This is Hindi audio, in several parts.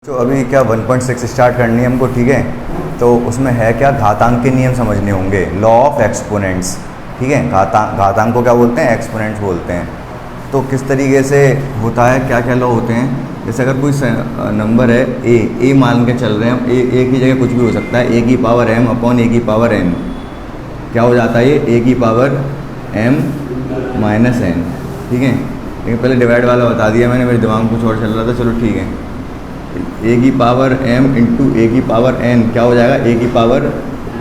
तो अभी क्या 1.6 स्टार्ट करनी है हमको, ठीक है। तो उसमें है क्या, घातांक के नियम समझने होंगे, लॉ ऑफ एक्सपोनेंट्स, ठीक है। घातांक को क्या बोलते हैं, एक्सपोनेंट्स बोलते हैं। तो किस तरीके से होता है, क्या क्या लॉ होते हैं। जैसे अगर कोई नंबर है ए मान के चल रहे हैं हम, ए की जगह कुछ भी हो सकता है, ए की पावर एम अपॉन ए की पावर एन, क्या हो जाता है ये, ए की पावर एम माइनस एन, ठीक है। लेकिन पहले डिवाइड वाला बता दिया मैंने, मेरे दिमाग में कुछ और चल रहा था, चलो ठीक है। ए की पावर एम इंटू ए की पावर एन क्या हो जाएगा, ए की पावर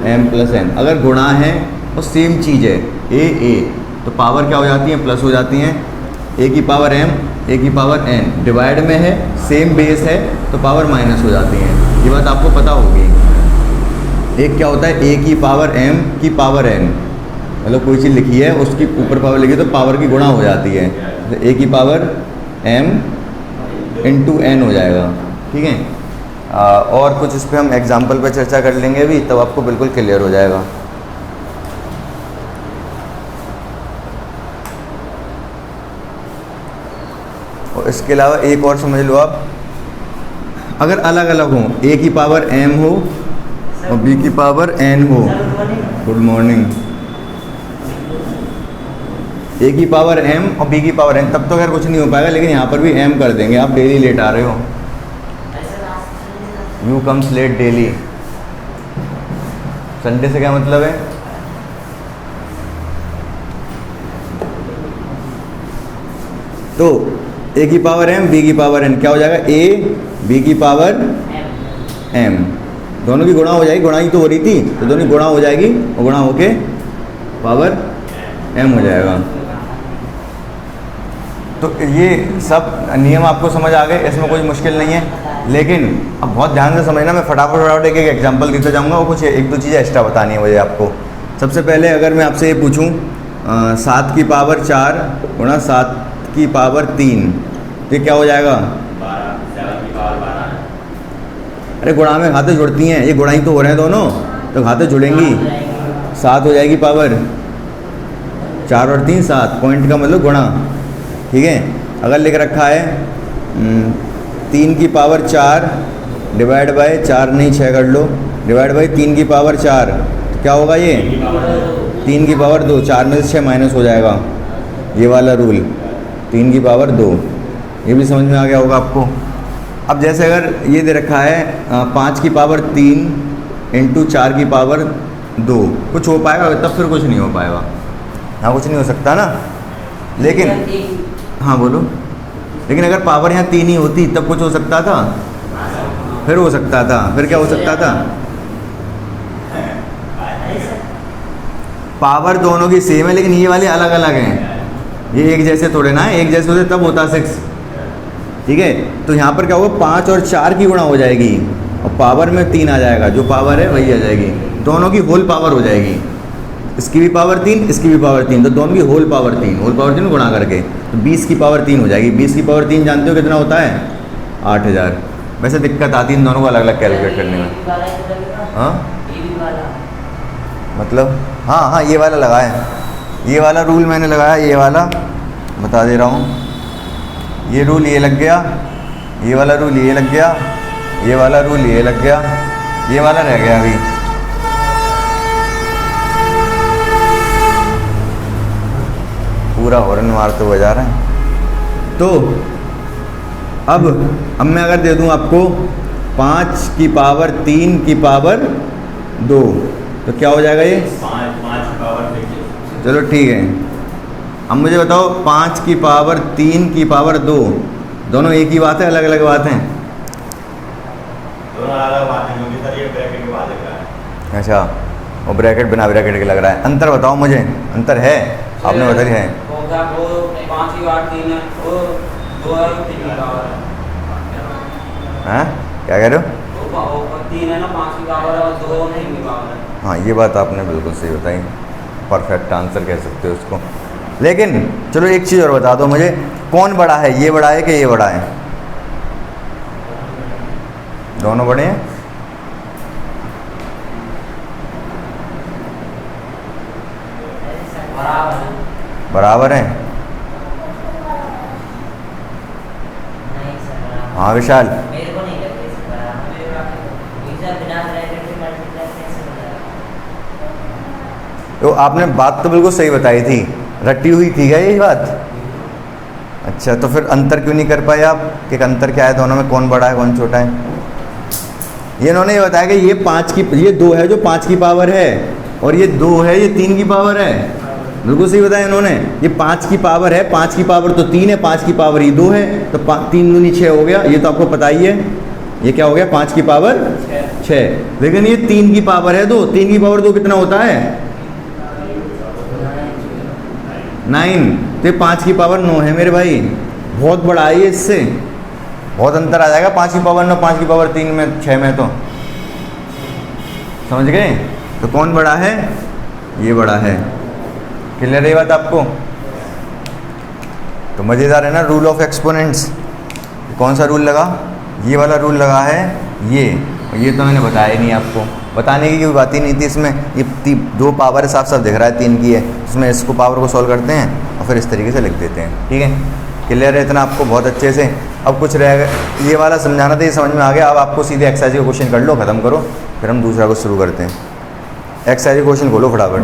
एम प्लस एन। अगर गुणा है और सेम चीज़ है ए तो पावर क्या हो जाती है, प्लस हो जाती हैं। ए की पावर एम ए की पावर एन डिवाइड में है, सेम बेस है तो पावर माइनस हो जाती हैं। ये बात आपको पता होगी। एक क्या होता है, ए की पावर एम की पावर एन, मतलब कोई चीज़ लिखी है उसकी ऊपर पावर लिखी तो पावर की गुणा हो जाती है, तो ए की पावर एम इंटू एन हो जाएगा, ठीक है। और कुछ इस पर हम एग्जाम्पल पे चर्चा कर लेंगे भी, तब आपको बिल्कुल क्लियर हो जाएगा। और इसके अलावा एक और समझ लो आप, अगर अलग अलग हो, ए की पावर एम हो और बी की पावर एन हो, गुड मॉर्निंग, ए की पावर एम और बी की पावर एन, तब तो खैर कुछ नहीं हो पाएगा, लेकिन यहाँ पर भी एम कर देंगे। आप डेली लेट आ रहे हो, you comes late daily. Sunday से क्या मतलब है, तो ए की पावर एम बी की पावर एन क्या हो जाएगा, ए बी की पावर एम, दोनों की गुणा हो जाएगी, गुणा ही तो हो रही थी, तो दोनों की गुणा हो जाएगी और गुणा होके पावर एम हो जाएगा। तो ये सब नियम आपको समझ आ गए, इसमें कोई मुश्किल नहीं है। लेकिन अब बहुत ध्यान से समझना, मैं फटाफट एक एग्जांपल देता जाऊंगा, और कुछ एक दो चीज़ें एक्स्ट्रा बतानी है मुझे आपको। सबसे पहले अगर मैं आपसे ये पूछूं 7 की पावर 4 गुणा 7 की पावर 3, तो ये क्या हो जाएगा, 7 की पावर 12। अरे गुणा में घातें जुड़ती हैं, ये गुणा ही तो हो रहे हैं दोनों, तो घातें जुड़ेंगी, 7 हो जाएगी पावर 4 और 3 7, पॉइंट का मतलब गुणा, ठीक है। अगर लिख रखा है 3 की पावर 4 डिवाइड बाय 4 नहीं 6 कर लो, डिवाइड बाय 3 की पावर 4, तो क्या होगा ये 3 की पावर 2, 4 में से 6 माइनस हो जाएगा, ये वाला रूल 3 की पावर 2, ये भी समझ में आ गया होगा आपको। अब जैसे अगर ये दे रखा है 5 की पावर 3 इंटू 4 की पावर 2, कुछ हो पाएगा, तब फिर कुछ नहीं हो पाएगा, हाँ कुछ नहीं हो सकता ना। लेकिन हाँ बोलो, लेकिन अगर पावर यहाँ 3 ही होती तब कुछ हो सकता था, फिर हो सकता था, फिर क्या हो सकता था, पावर दोनों की सेम है लेकिन ये वाले अलग अलग हैं, ये एक जैसे थोड़े ना है, एक जैसे होते तब होता 6, ठीक है। तो यहाँ पर क्या होगा, 5 और 4 की गुणा हो जाएगी और पावर में 3 आ जाएगा, जो पावर है वही आ जाएगी, दोनों की होल पावर हो जाएगी, इसकी भी पावर 3 इसकी भी पावर 3, तो दोनों की होल पावर 3 गुणा करके तो 20 की पावर 3 हो जाएगी। 20 की पावर 3 जानते हो कितना होता है, 8000। वैसे दिक्कत आती है इन दोनों को अलग अलग कैलकुलेट करने में, हाँ मतलब हाँ ये वाला लगाए, ये वाला रूल मैंने लगाया, ये वाला बता दे रहा हूँ, ये रूल ये लग गया, ये वाला रूल ये लग गया, ये वाला रूल ये लग गया, ये वाला रह गया अभी। पूरा हॉर्न मारते हुए जा रहे हैं। तो अब मैं अगर दे दूं आपको 5 की पावर 3 की पावर 2, तो क्या हो जाएगा ये 5 की पावर 6। चलो ठीक है। अब मुझे बताओ 5 की पावर 3 की पावर 2, दोनों एक ही बात है, अलग अलग बात हैं, दोनों अलग बात है, क्योंकि सर ये ब्रैकेट के बाद लग रहा है। अच्छा, और ब्रैकेट बिना ब्रैकेट के लग रहा है, अंतर बताओ मुझे, अंतर है, आपने बता दिया है। वो 5 की पावर 3 है, वो 2 है, 3 की पावर है, हैं क्या कह रहे हो, वो 3 है ना, 5 की पावर है और 2 3 की पावर है। हाँ ये बात आपने बिल्कुल सही बताई, परफेक्ट आंसर कह सकते हो उसको। लेकिन चलो एक चीज़ और बता दो मुझे, कौन बड़ा है, ये बड़ा है कि ये बड़ा है, दोनों बड़े हैं, बराबर हैं, हाँ विशाल, मेरे को नहीं लगता तो आपने बात तो बिल्कुल सही बताई थी, रटी हुई थी क्या यही बात? अच्छा, तो फिर अंतर क्यों नहीं कर पाए आप कि अंतर क्या है दोनों में, कौन बड़ा है कौन छोटा है? ये इन्होंने ये बताया कि ये 2 है जो 5 की पावर है, और ये 2 है ये 3 की पावर है। बिल्कुल सही बताया इन्होंने। ये 5 की पावर है, 5 की पावर तो 3 है, 5 की पावर ये 2 है, तो 3 दूनी 6 हो गया। ये तो आपको पता ही है, ये क्या हो गया 5 की पावर 6। लेकिन ये 3 की पावर है 2, 3 की पावर 2 कितना होता है 9, तो ये 5 की पावर 9 है मेरे भाई। बहुत बड़ा है ये, इससे बहुत अंतर आ जाएगा 5 की पावर 9 5 की पावर 3 में 6 में। तो समझ गए? तो कौन बड़ा है? ये बड़ा है। क्लियर है बात आपको? तो मज़ेदार है ना रूल ऑफ एक्सपोनेंट्स। कौन सा रूल लगा? ये वाला रूल लगा है ये तो मैंने बताया ही नहीं आपको, बताने की कोई बात ही नहीं थी इसमें। ये 2 पावर साफ साफ दिख रहा है 3 की है, उसमें इसको पावर को सॉल्व करते हैं और फिर इस तरीके से लिख देते हैं। ठीक है, क्लियर है इतना आपको बहुत अच्छे से? अब कुछ रहेगा, ये वाला समझाना था, ये समझ में आ गया। अब आपको सीधे एक्सरसाइज का क्वेश्चन कर लो, ख़त्म करो, फिर हम दूसरा कुछ शुरू करते हैं। एक्सरसाइज क्वेश्चन खोलो फटाफट।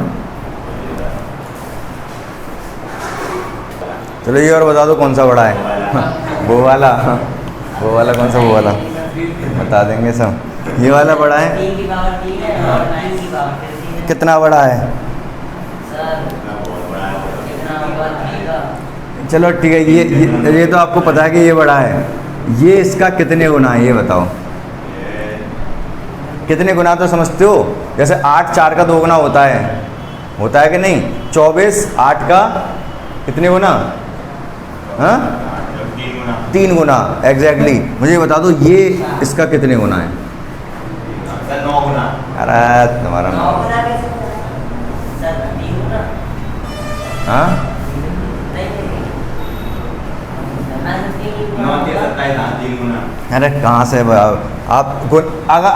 चलो ये और बता दो कौन सा बड़ा है? वो वाला कौन सा? वो वाला बता देंगे सब। ये वाला बड़ा है, 3 की पावर 3 है और 9 की पावर 3 है। कितना बड़ा है? सर कितना होगा 3 का? चलो ठीक है, ये तो आपको पता है कि ये बड़ा है। ये इसका कितने गुना है ये बताओ? कितने गुना तो समझते हो? जैसे 8 4 का 2 गुना होता है कि नहीं? 24 8 का कितने गुना? हाँ 3 गुना। एग्जैक्टली। मुझे बता दो ये इसका कितने गुना है? 9 गुना। अरे तुम्हारा 9 गुना कैसे होगा? सर 3 गुना। हाँ नहीं 9 के 27 3 गुना। अरे कहाँ से आप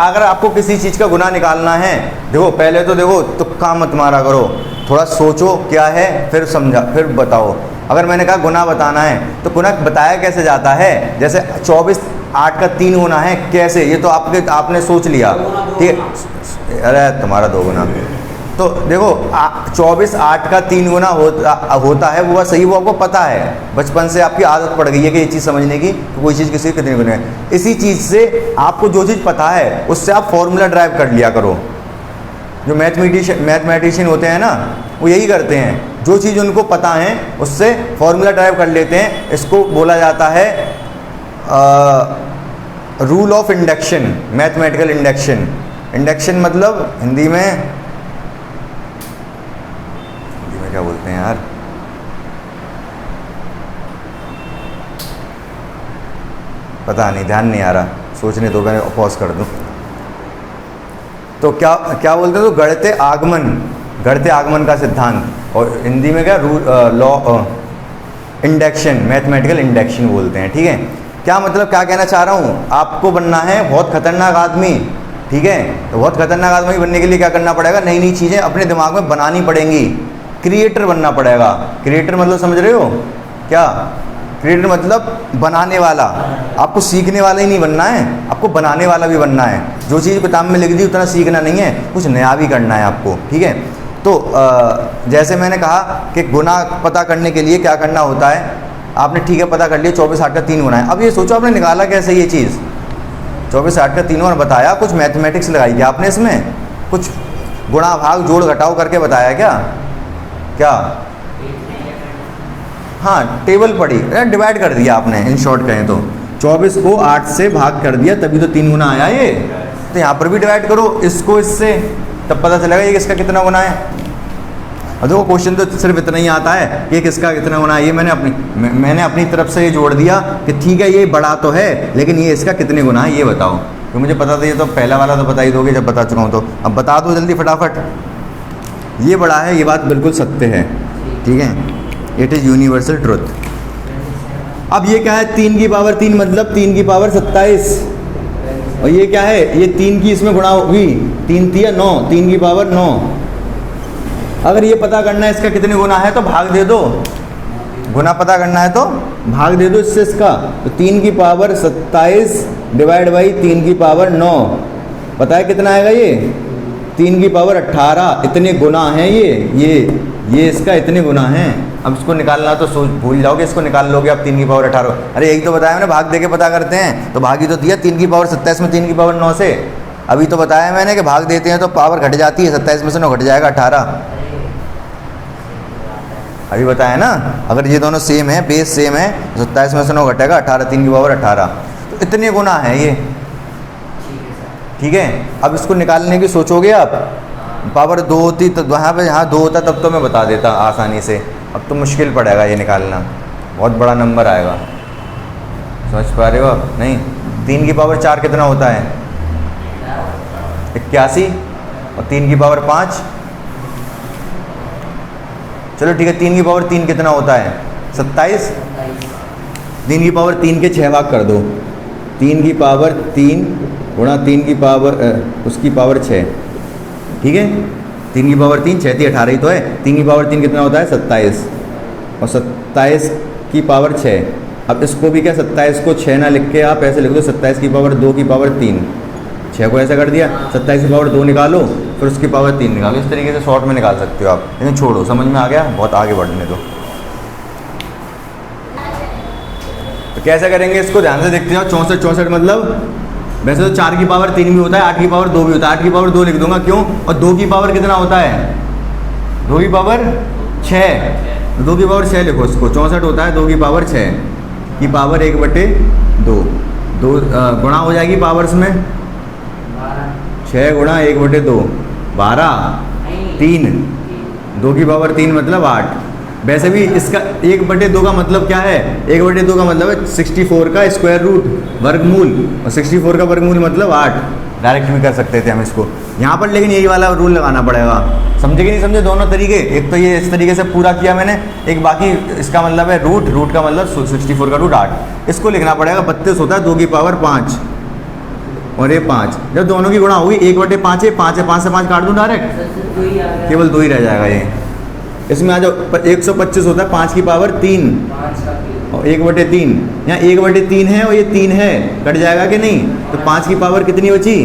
अगर आपको किसी चीज़ का गुना निकालना है, देखो पहले तो देखो तुक्का मत मारा करो, थोड़ा सोचो क्या है फिर समझा फिर बताओ। अगर मैंने कहा गुना बताना है तो गुना बताया कैसे जाता है? जैसे 24 8 का 3 गुना है, कैसे? ये तो आपने सोच लिया, ठीक है? अरे तुम्हारा 2 गुना। तो देखो 24 8 का 3 गुना होता है, वो सही, वो आपको पता है, बचपन से आपकी आदत पड़ गई है कि ये चीज़ समझने की, कोई चीज़ किसी कितने गुना है। इसी चीज़ से आपको जो चीज़ पता है उससे आप फॉर्मूला ड्राइव कर लिया करो। जो मैथमेटिशियन होते हैं ना, वो यही करते हैं, जो चीज़ उनको पता है उससे फॉर्मूला ड्राइव कर लेते हैं। इसको बोला जाता है rule of induction, mathematical induction. Induction मतलब हिंदी में क्या बोलते हैं यार? पता नहीं, ध्यान नहीं आ रहा, सोचने दो, मैं पॉज कर दूं। तो क्या बोलते हैं? तो गढ़ते आगमन का सिद्धांत, और हिंदी में क्या लॉ इंडक्शन, मैथमेटिकल इंडक्शन बोलते हैं। ठीक है, क्या मतलब, क्या कहना चाह रहा हूँ? आपको बनना है बहुत खतरनाक आदमी, ठीक है? तो बहुत खतरनाक आदमी बनने के लिए क्या करना पड़ेगा? नई नई चीज़ें अपने दिमाग में बनानी पड़ेंगी, क्रिएटर बनना पड़ेगा। क्रिएटर मतलब समझ रहे हो क्या? क्रिएटर मतलब बनाने वाला। आपको सीखने वाला ही नहीं बनना है, आपको बनाने वाला भी बनना है। जो चीज़ किताब में लिख दी उतना सीखना नहीं है, कुछ नया भी करना है आपको। ठीक है, तो जैसे मैंने कहा कि गुना पता करने के लिए क्या करना होता है, आपने ठीक है पता कर लिया 24 8 का 3 गुना है। अब ये सोचो आपने निकाला कैसे ये चीज़? 24 8 का 3 गुना बताया, कुछ मैथमेटिक्स लगाई क्या आपने इसमें? कुछ गुणा भाग जोड़ घटाव करके बताया क्या? हाँ, टेबल पढ़ी, डिवाइड कर दिया आपने, इन शॉर्ट कहें तो 24 को 8 से भाग कर दिया, तभी तो 3 गुना आया ये। तो यहाँ पर भी डिवाइड करो इसको इससे, तब पता चलेगा ये किसका कितना गुना है। और देखो क्वेश्चन तो सिर्फ इतना ही आता है कि किसका कितना गुना है। ये मैंने अपनी तरफ से ये जोड़ दिया कि ठीक है ये बड़ा तो है, लेकिन ये इसका कितने गुना है ये बताओ। तो मुझे पता था, ये तो पहला वाला तो बता ही दोगे जब बता चुका हूँ तो। अब बता दो जल्दी फटाफट। ये बड़ा है, ये बात बिल्कुल सत्य है, ठीक है, इट इज़ यूनिवर्सल ट्रुथ। अब ये क्या है? 3 की पावर 3 मतलब 3 की पावर 27, और ये क्या है? ये 3 की इसमें गुणा होगी, 3 3 9, 3 की पावर 9। अगर ये पता करना है इसका कितने गुना है तो भाग दे दो, गुना पता करना है तो भाग दे दो इससे इसका। तो 3 की पावर 27 डिवाइड बाई 3 की पावर 9, पता है कितना आएगा ये? 3 की पावर 18 इतने गुना हैं ये इसका इतने गुना हैं। अब इसको निकालना तो सोच भूल जाओगे, इसको निकाल लोगे आप 3 की पावर 18। अरे यही तो बताया मैंने, भाग दे के पता करते हैं। तो भाग ही तो दिया 3 की पावर 27 में 3 की पावर 9 से। अभी तो बताया मैंने कि भाग देते हैं तो पावर घट जाती है, 27 में से 9 घट जाएगा 18। अभी बताया ना, अगर ये दोनों सेम है, बेस सेम है, 27 में से 9 घटेगा 18, 3 की पावर 18। तो इतने गुना है ये, ठीक है। अब इसको निकालने की सोचोगे आप, पावर 2 होती तो वहाँ पे यहाँ 2 होता तब तो मैं बता देता आसानी से। अब तो मुश्किल पड़ेगा ये निकालना, बहुत बड़ा नंबर आएगा। समझ पा रहे हो आप? नहीं। 3 की पावर 4 कितना होता है? 81। और 3 की पावर 5, चलो ठीक है, 3 की पावर 3 कितना होता है? 27। 3 की पावर 3 के 6 भाग कर दो। 3 की पावर 3 गुणा 3 की पावर उसकी पावर 6, ठीक है। 3 की पावर 3 6 18 ही तो है। 3 की पावर 3 कितना होता है? 27। और 27 की पावर 6। अब इसको भी क्या 27 को 6 ना लिख के आप ऐसे लिख दो 27 की पावर 2 की पावर 3। 6 को ऐसा कर दिया, 27 की पावर 2 निकालो, फिर उसकी पावर 3 निकालो। इस तरीके से शॉर्ट में निकाल सकते हो आप, लेकिन छोड़ो, समझ में आ गया? बहुत आगे बढ़ने दो। तो कैसे करेंगे इसको? ध्यान से देखते जाओ। 64 64 मतलब वैसे तो 4 की पावर 3 भी होता है, 8 की पावर 2 भी होता है। 8 की पावर 2 लिख दूंगा, क्यों? और 2 की पावर कितना होता है? 2 की पावर 6। 2 की पावर 6 लिखो इसको। 64 होता है 2 की पावर 6 की पावर 1/2। 2 गुणा हो जाएगी पावर्स में, 6 गुणा 1/2 12। 3 2 की पावर 3 मतलब 8। वैसे भी इसका 1/2 का मतलब क्या है? 1/2 का मतलब है 64 का स्क्वायर रूट, वर्गमूल। और 64 का वर्गमूल मतलब 8। डायरेक्ट भी कर सकते थे हम इसको यहाँ पर, लेकिन यही वाला रूल लगाना पड़ेगा। समझे कि नहीं समझे? दोनों तरीके। एक तो ये इस तरीके से पूरा किया मैंने, एक बाकी इसका मतलब है रूट का मतलब 64 का रूट 8। इसको लिखना पड़ेगा। 32 होता है 2 की पावर 5 और ये 5। जब दोनों की गुणा होगी 1/5 है, 5 है, 5 से 5 काट दूँ डायरेक्ट, केवल 2 ही रह जाएगा ये। इसमें आ जाओ, 125 होता है 5 की पावर 3 और 1/3। यहाँ 1/3 है और ये 3 है, कट जाएगा कि नहीं? तो 5 की पावर कितनी बची?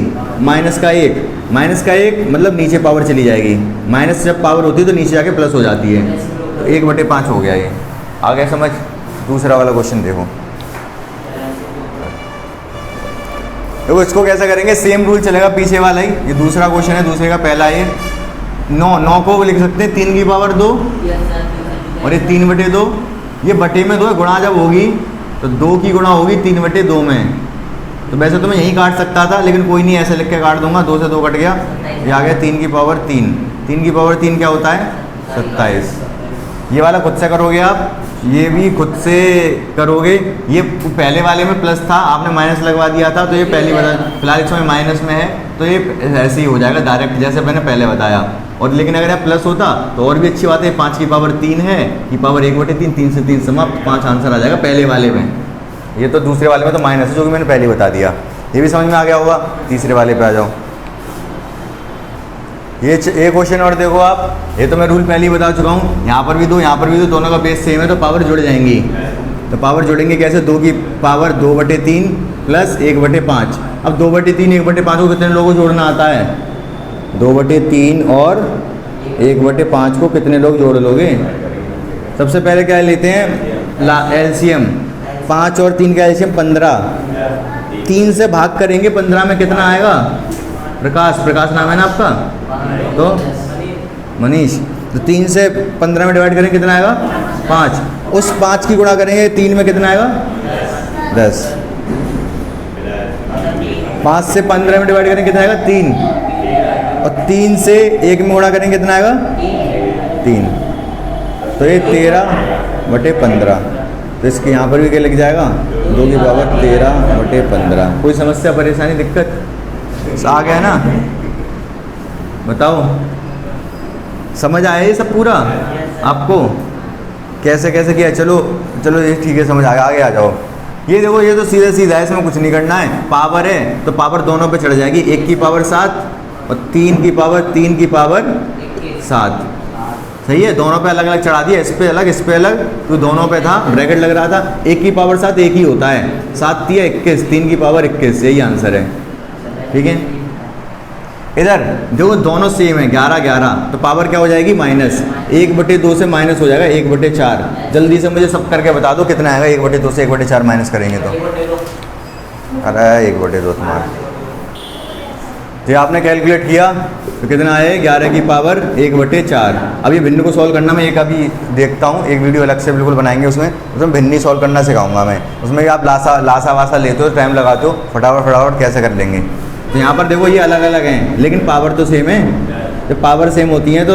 -1। -1 मतलब नीचे पावर चली जाएगी। माइनस जब पावर होती है तो नीचे जाके प्लस हो जाती है। तो 1/5 हो गया ये। आ गया समझ? दूसरा वाला क्वेश्चन देखो। देखो इसको कैसे करेंगे? सेम रूल चलेगा पीछे वाला ही। ये दूसरा क्वेश्चन है, दूसरे का पहला ये। 9 को लिख सकते हैं 3 की पावर 2 और ये 3/2। ये बटे में 2 है, गुणा जब होगी तो 2 की गुणा होगी 3/2 में। तो वैसे तो मैं यहीं काट सकता था, लेकिन कोई नहीं, ऐसे लिख के काट दूंगा। 2 से 2 कट गया, ये आ गया 3 की पावर 3। 3 की पावर 3 क्या होता है? 27। ये वाला खुद से करोगे आप, ये भी खुद से करोगे। ये पहले वाले में प्लस था, आपने माइनस लगवा दिया था, तो ये पहली फिलहाल इसमें माइनस में है, तो ये ऐसे ही हो जाएगा डायरेक्ट, जैसे मैंने पहले बताया। और लेकिन अगर यह प्लस होता तो और भी अच्छी बात है। 5 की पावर 3 है, की पावर 1/3, 3 से 3 समाप्त, 5 आंसर आ जाएगा पहले वाले में। ये तो दूसरे वाले में तो माइनस है, जो कि मैंने पहले बता दिया। ये भी समझ में आ गया होगा। तीसरे वाले पे आ जाओ। ये क्वेश्चन और देखो आप, ये तो मैं रूल पहले ही बता चुका हूँ। यहाँ पर भी 2, यहाँ पर भी 2, दोनों का बेस सेम है, तो पावर जुड़ जाएंगी। तो पावर जुड़ेंगे कैसे? 2 की पावर 2/3 प्लस 1/5। अब 2/3 1/5 को कितने लोगों को जोड़ना आता है? 2/3 और 1/5 को कितने लोग जोड़ लोगे? सबसे पहले क्या लेते हैं? एलसीएम। 5 और 3 का एलसीएम 15। 3 से भाग करेंगे 15 में कितना आएगा? प्रकाश नाम है ना आपका, तो मनीष। तो 3 से 15 में डिवाइड करेंगे कितना आएगा? 5। उस 5 की गुणा करेंगे 3 में कितना आएगा? 10। 5 से 15 में डिवाइड करेंगे कितना आएगा? 3। और 3 से 1 में गुणा करेंगे कितना आएगा? 3। तो ये 13/15। तो इसके यहाँ पर भी क्या लिख जाएगा? 2 की पावर 13/15। कोई समस्या, परेशानी, दिक्कत आ गया ना? बताओ, समझ आया ये सब पूरा आपको? कैसे कैसे किया? चलो ये ठीक है, समझ आ गया। आगे आ जाओ। ये देखो, ये तो सीधा सीधा है, इसमें कुछ नहीं करना है। पावर है तो पावर दोनों पे चढ़ जाएगी। 1 की पावर 7 और 3 की पावर 7। सही है, दोनों पे अलग अलग चढ़ा दिया। इस पे अलग, इस पे अलग, तो दोनों पे था, ब्रैकेट लग रहा था। 1 की पावर 7 1 ही होता है। 7 3 21, 3 की पावर 21। यही आंसर है, ठीक है। इधर देखो दोनों सेम है, 11 11, तो पावर क्या हो जाएगी माइनस, 1/2 से माइनस हो जाएगा 1/4। जल्दी से मुझे सब करके बता दो कितना आएगा 1/2 से 1/4 माइनस करेंगे तो। अरे 1/2 तुम्हारा जो आपने कैलकुलेट किया तो कितना आए, 11 की पावर 1/4। अब ये भिन्न को सॉल्व करना मैं एक अभी देखता हूँ, एक वीडियो अलग से बिल्कुल बनाएंगे, उसमें भिन्नी सॉल्व करना सिखाऊंगा मैं। उसमें भी आप लासा वासा लेते हो, टाइम लगाते हो, फटाफट कैसे कर लेंगे। तो यहाँ पर देखो ये अलग अलग हैं लेकिन पावर तो सेम है। जब पावर सेम होती है तो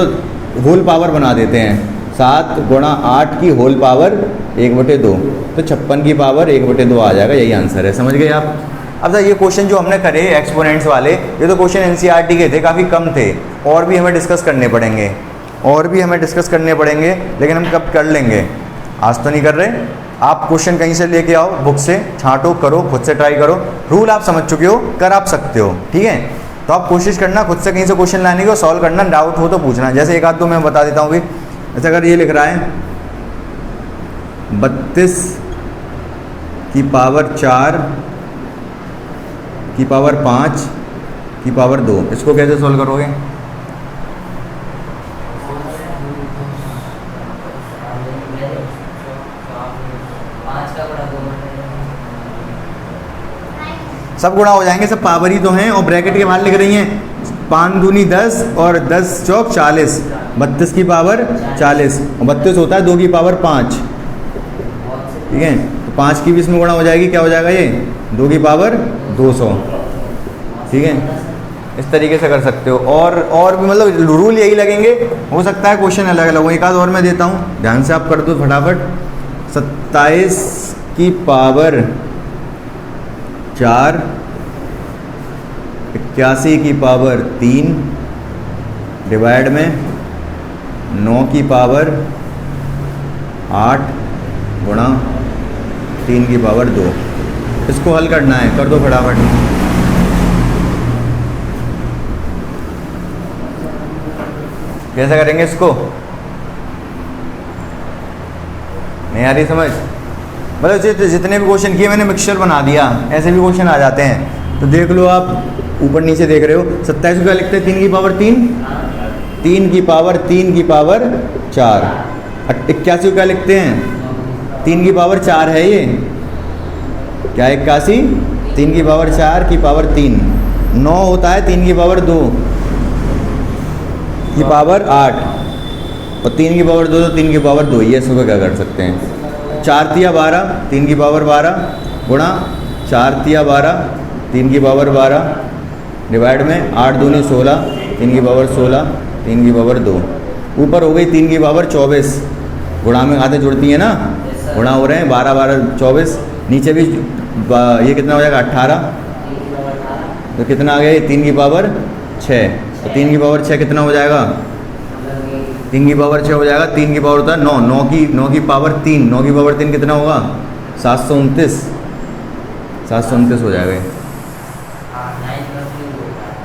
होल पावर बना देते हैं। 7 × 8 की होल पावर 1/2, तो 56 की पावर 1/2 आ जाएगा। यही आंसर है, समझ गए आप। अब सर ये क्वेश्चन जो हमने करे एक्सपोनेंट्स वाले, ये तो क्वेश्चन एनसीईआरटी के थे, काफ़ी कम थे, और भी हमें डिस्कस करने पड़ेंगे, लेकिन हम कब कर लेंगे, आज तो नहीं कर रहे। आप क्वेश्चन कहीं से लेके आओ, बुक से छांटो, करो, खुद से ट्राई करो। रूल आप समझ चुके हो, कर आप सकते हो, ठीक है। तो आप कोशिश करना खुद से कहीं से क्वेश्चन लाने की और सॉल्व करना, डाउट हो तो पूछना। जैसे एक आध दो मैं बता देता हूँ भी, जैसे अगर ये लिख रहा है 32 की पावर 4 की पावर 5 की पावर 2, इसको कैसे सॉल्व करोगे? सब गुणा हो जाएंगे, सब पावर ही तो हैं, और ब्रैकेट के बाहर लिख रही हैं 5 दूनी 10 और 10 चौक 40, 32 की पावर 40, और 32 होता है 2 की पावर 5, ठीक है। तो 5 की भी इसमें गुणा हो जाएगी, क्या हो जाएगा ये 2 की पावर 200, ठीक है। इस तरीके से कर सकते हो, और भी मतलब रूल यही लगेंगे। हो सकता है क्वेश्चन अलग अलग हो, एक आध और मैं देता हूँ, ध्यान से आप कर दो फटाफट। 27 की पावर 4, 81 की पावर 3 डिवाइड में 9 की पावर 8 गुणा 3 की पावर 2। इसको हल करना है, कर दो फटाफट। कैसे करेंगे इसको, नहीं आ रही समझ? मतलब जितने भी क्वेश्चन किए मैंने मिक्सचर बना दिया, ऐसे भी क्वेश्चन आ जाते हैं। तो देख लो आप ऊपर नीचे देख रहे हो। 27 का लिखते हैं 3 की पावर 3, 3 की पावर 3 की पावर 4। 81 का लिखते हैं 3 की पावर 4 है ये, क्या 81, 3 की पावर 4 की पावर 3। 9 होता है 3 की पावर 2 की पावर 8, और 3 की पावर 2 तो 3 की पावर 2। ये इसको क्या कर सकते हैं, 4 तिया 12, 3 की पावर 12 गुणा 4 तिया 12, 3 की पावर 12 डिवाइड में 8 दूनी 16, 3 की पावर 16, 3 की पावर 2। ऊपर हो गई 3 की पावर 24, गुणा में खाते जुड़ती है ना, गुणा हो रहे हैं 12 12 24। नीचे भी ये कितना हो जाएगा 18, तो कितना आ गया ये 3 की पावर 6, तो 3 की पावर 6 कितना हो जाएगा, 3 की पावर 6 हो जाएगा। 3 की पावर होता है 9, 9 की पावर 3, 9 की पावर 3 कितना होगा 729, 729 हो जाएगा।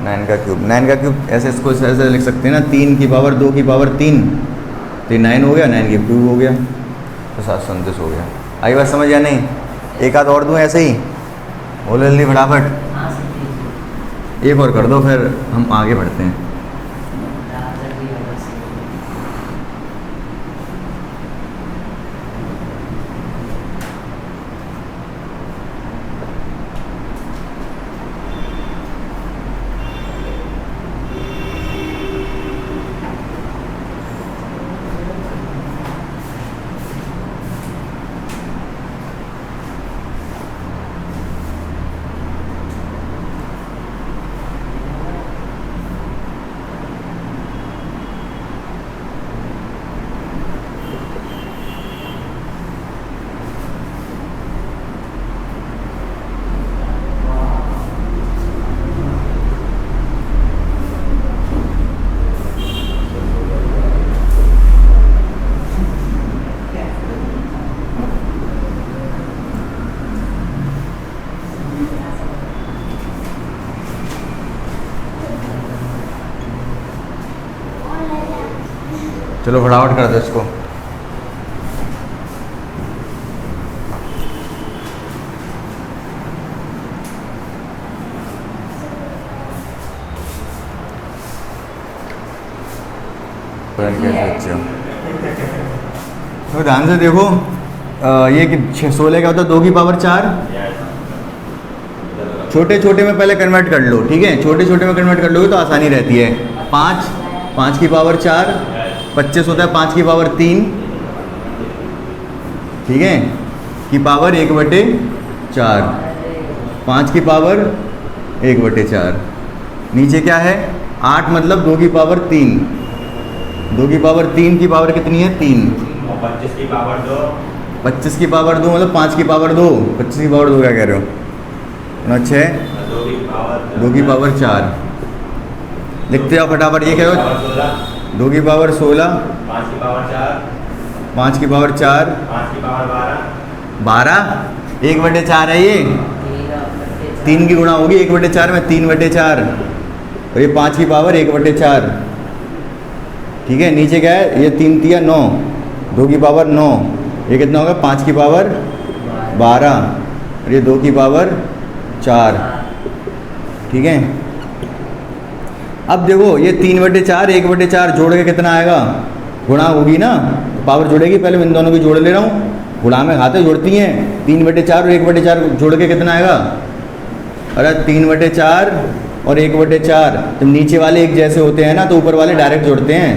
9 का क्यूब ऐसे इसको ऐसे लिख सकते हैं ना, 3 की पावर 2 की पावर 3, तो 9 हो गया, 9 की क्यूब हो गया, तो 729 हो गया। आई बात समझ या नहीं? एक आध और दूँ ऐसे ही, बोलो जल्दी फटाफट, एक और कर दो फिर हम आगे बढ़ते हैं। चलो फटाफट कर दो इसको। पता नहीं कैसे बच्चे हो। तो ध्यान से देखो, ये कि 16 क्या होता है 2 की पावर 4। छोटे छोटे में पहले कन्वर्ट कर लो, ठीक है, छोटे छोटे में कन्वर्ट कर लोगे तो आसानी रहती है। 5 की पावर 4, 25 होता है 5 की पावर 3, ठीक है, की पावर 1/4, 5 की पावर 1/4। नीचे क्या है 8 मतलब 2 की पावर 3, 2 की पावर 3 की पावर कितनी है 3, और 25 की पावर 2, 25 की पावर 2 मतलब 5 की पावर 2, 25 की पावर 2 क्या कह रहे हो, 6, 2 की पावर 4। लिखते जाओ फटाफट, ये कह रहे हो 2 की पावर 16, 5 की पावर 4, 5 की पावर 4, 5 की पावर 12, 1/4 है ये, 3 की गुणा होगी 1/4 में, 3/4, और ये 5 की पावर 1/4, ठीक है। नीचे क्या है, ये 3 3 9, 2 की पावर 9, ये कितना होगा 5 की पावर 12, और ये 2 की पावर 4, ठीक है। अब देखो ये 3/4 1/4 जोड़ के कितना आएगा, गुणा होगी ना, पावर जुड़ेगी, पहले मैं इन दोनों की जोड़ ले रहा हूँ, गुणा में खाते जोड़ती हैं, 3/4 और 1/4 जोड़ के कितना आएगा, अरे 3/4 और 1/4, तो नीचे वाले एक जैसे होते हैं ना तो ऊपर वाले डायरेक्ट जोड़ते हैं,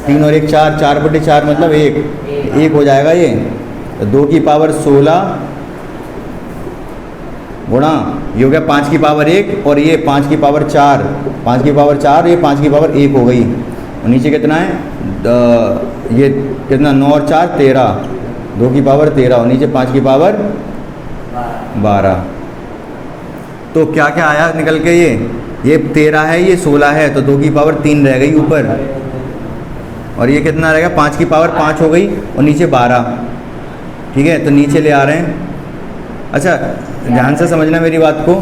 3 और 1 4, 4/4 मतलब 1 हो जाएगा ये, तो 2 की पावर 16 गुणा ये हो गया 5 की पावर 1 और ये 5 की पावर 4, 5 की पावर 4, ये 5 की पावर 1 हो गई, और नीचे कितना है ये कितना 9 और 4 13, 2 की पावर 13 और नीचे 5 की पावर 12। तो क्या क्या आया निकल के, ये 13 है, ये 16 है, तो 2 की पावर 3 रह गई ऊपर, और ये कितना रहेगा 5 की पावर 5 हो गई और नीचे 12, ठीक है, तो नीचे ले आ रहे हैं। अच्छा ध्यान से समझना मेरी बात को,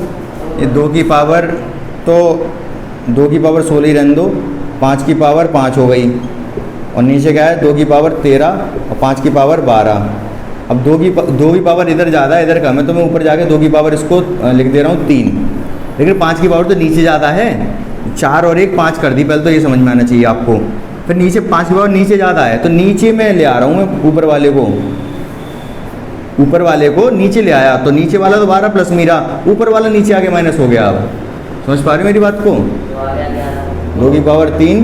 ये 2 की पावर तो 2 की पावर 16 ही रहने दो, 5 की पावर 5 हो गई, और नीचे क्या है 2 की पावर 13 और 5 की पावर 12। अब 2 की पावर इधर ज़्यादा है इधर कम है, तो मैं ऊपर जाके 2 की पावर इसको लिख दे रहा हूँ 3, लेकिन 5 की पावर तो नीचे ज़्यादा है, 4 और 1 5 कर दी, पहले तो ये समझ में आना चाहिए आपको। फिर नीचे 5 की पावर नीचे ज़्यादा है, तो नीचे मैं ले आ रहा हूँ, मैं ऊपर वाले को नीचे ले आया, तो नीचे वाला तो 12 प्लस मेरा ऊपर वाला नीचे आके माइनस हो गया। अब समझ पा रहे मेरी बात को, 2 की पावर 3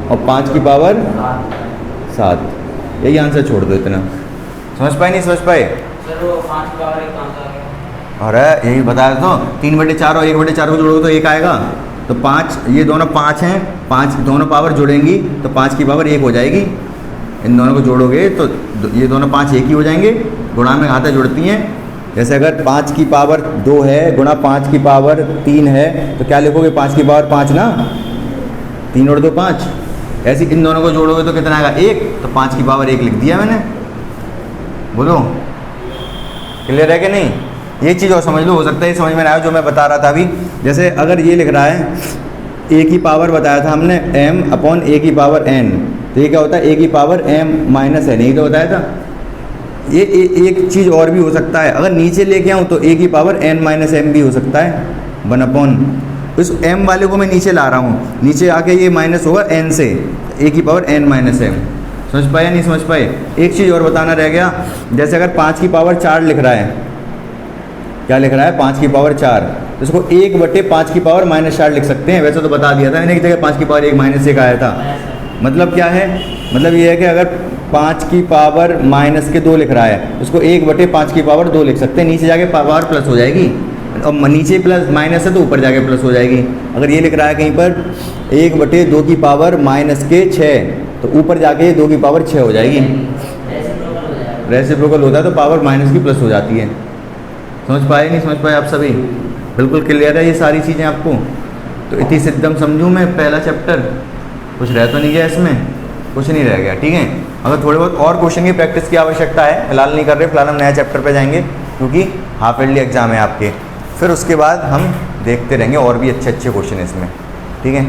और 5 की पावर 7, यही आंसर छोड़ दो इतना। समझ पाए नहीं समझ पाए, सर वो 5 की पावर 1 कहाँ से आ गया, अरे यही बताया तो 3/4 और 1/4 को जोड़ोगे तो 1 आएगा, तो 5 ये दोनों 5 हैं, 5 दोनों पावर जोड़ेंगी तो 5 की पावर 1 हो जाएगी, इन दोनों को जोड़ोगे तो ये दोनों 5 1 ही हो जाएंगे, गुणा में घाते जुड़ती हैं। जैसे अगर 5 की पावर 2 है गुणा 5 की पावर 3 है तो क्या लिखोगे 5 की पावर 5 ना, 3 और 2 5, ऐसे इन दोनों को जोड़ोगे तो कितना आएगा 1, तो 5 की पावर 1 लिख दिया मैंने। बोलो क्लियर है कि नहीं, ये चीज़ और समझ लो, हो सकता है ये समझ में ना आया जो मैं बता रहा था अभी। जैसे अगर ये लिख रहा है a की पावर बताया था हमने m/a की पावर n, तो ये क्या होता है a की पावर m-n, यही तो बताया था। ये एक चीज़ और भी हो सकता है, अगर नीचे लेके आऊँ तो a की पावर n-m भी हो सकता है 1/, इस m वाले को मैं नीचे ला रहा हूँ, नीचे आके ये माइनस होगा n से, a की पावर n-m। समझ पाए या नहीं समझ पाए। एक चीज़ और बताना रह गया, जैसे अगर 5 की पावर 4 लिख रहा है, क्या लिख रहा है 5 की पावर 4, तो इसको 1/5 की पावर -4 लिख सकते हैं। वैसे तो बता दिया था मैंने कि जगह 5 की पावर 1 -1 आया था। मतलब क्या है, मतलब ये है कि अगर 5 की पावर -2 लिख रहा है, उसको 1/5 की पावर 2 लिख सकते हैं, नीचे जाके पावर प्लस हो जाएगी, और नीचे प्लस माइनस है तो ऊपर जाके प्लस हो जाएगी। अगर ये लिख रहा है कहीं पर 1/2 की पावर -6, तो ऊपर जाके 2 की पावर 6 हो जाएगी, रेसिप्रोकल होता है तो पावर माइनस की प्लस हो जाती है। समझ पाए नहीं समझ पाए आप सभी, बिल्कुल क्लियर है ये सारी चीज़ें आपको। तो इति सिद्धम समझूँ मैं पहला चैप्टर, कुछ रह तो नहीं गया इसमें, कुछ नहीं रह गया, ठीक है। अगर थोड़े बहुत और क्वेश्चन की प्रैक्टिस की आवश्यकता है, फिलहाल नहीं कर रहे, फिलहाल हम नया चैप्टर पे जाएंगे क्योंकि हाफ ईयरली एग्जाम है आपके, फिर उसके बाद हम देखते रहेंगे और भी अच्छे अच्छे क्वेश्चन इसमें, ठीक है।